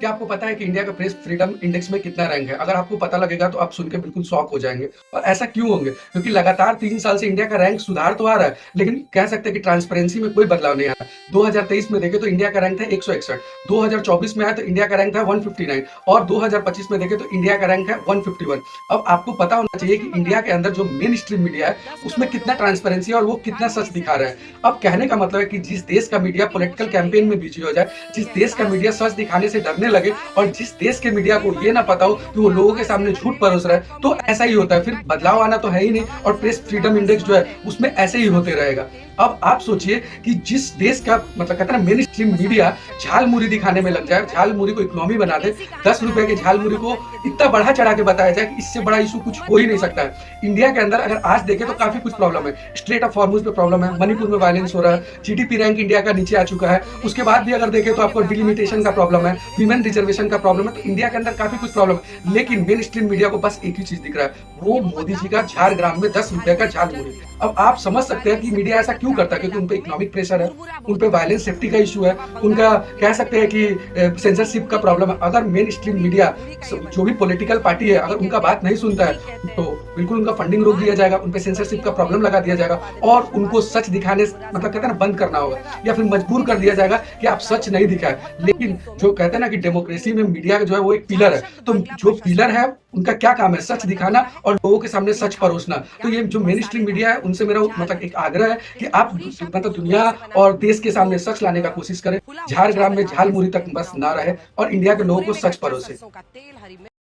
क्या आपको पता है कि इंडिया का प्रेस फ्रीडम इंडेक्स में कितना रैंक है? अगर आपको पता लगेगा तो आप सुन के बिल्कुल शॉक हो जाएँगे। और ऐसा क्यों होंगे? क्योंकि लगातार 3 साल से इंडिया का रैंक सुधार तो आ रहा है, लेकिन कह सकते हैं कि ट्रांसपेरेंसी में कोई बदलाव नहीं आ रहा। 2023 में देखें तो इंडिया का रैंक था 161, 2024 में आया तो इंडिया का रैंक था 159 और 2025 में देखें तो इंडिया का रैंक है 151। अब आपको पता होना चाहिए कि इंडिया के अंदर जो मेन स्ट्रीम मीडिया है, उसमें कितना ट्रांसपेरेंसी है और वो कितना सच दिखा रहा है। अब कहने का मतलब है कि जिस देश का मीडिया पॉलिटिकल कैंपेन में बिजी हो जाए, जिस देश का मीडिया सच दिखाने से डरने लगे और जिस देश के मीडिया को ये ना पता हो कि वो लोगों के सामने झूठ परोस रहा है, तो ऐसा ही होता है। फिर बदलाव आना तो है ही नहीं और प्रेस फ्रीडम इंडेक्स जो है उसमें ऐसे ही होते रहेगा। अब आप सोचिए कि जिस देश का मतलब कहते हैं ना मेन स्ट्रीम मीडिया झालमुरी दिखाने में लग जाए, झालमुरी को इकोनॉमी बना दे, 10 रुपए के झालमुरी को इतना बढ़ा चढ़ा के बताया जाए कि इससे बड़ा इशू कुछ हो ही नहीं सकता है। इंडिया के अंदर अगर आज देखें तो काफी कुछ प्रॉब्लम है। स्ट्रेट ऑफ हॉर्मुज पे प्रॉब्लम है, मणिपुर में वायलेंस हो रहा है, जीडीपी रैंक इंडिया का नीचे आ चुका है। उसके बाद भी अगर देखें तो आपको डिलिमिटेशन का प्रॉब्लम है, वीमेन रिजर्वेशन का प्रॉब्लम है। तो इंडिया के अंदर काफी कुछ प्रॉब्लम है, लेकिन मेन स्ट्रीम मीडिया को बस एक ही चीज दिख रहा है, वो मोदी जी का झारग्राम में 10 रुपए का झालमुरी। अब आप समझ सकते हैं कि मीडिया ऐसा क्यों करता है, क्योंकि उन पे इकोनॉमिक प्रेशर है, उन पे वायलेंस सेफ्टी का इशू है, उनका कह सकते हैं कि सेंसरशिप का प्रॉब्लम है। अगर मेन स्ट्रीम मीडिया जो भी पॉलिटिकल पार्टी है अगर उनका बात नहीं सुनता है तो बिल्कुल उनका फंडिंग रोक दिया जाएगा, उन पे सेंसरशिप का प्रॉब्लम लगा दिया जाएगा और उनको सच दिखाने मतलब कहते हैं ना बंद करना होगा या फिर मजबूर कर दिया जाएगा कि आप सच नहीं दिखाए। लेकिन जो कहते हैं ना कि डेमोक्रेसी में मीडिया जो है वो एक पिलर है, तो जो पिलर है उनका क्या काम है? सच दिखाना और लोगों के सामने सच परोसना। तो ये जो मेन स्ट्रीम मीडिया है उनसे मेरा मतलब एक आग्रह है कि आप मतलब दुनिया और देश के सामने सच लाने का कोशिश करें, झारग्राम में झालमुरी तक बस ना रहे और इंडिया के लोगों को सच परोसे।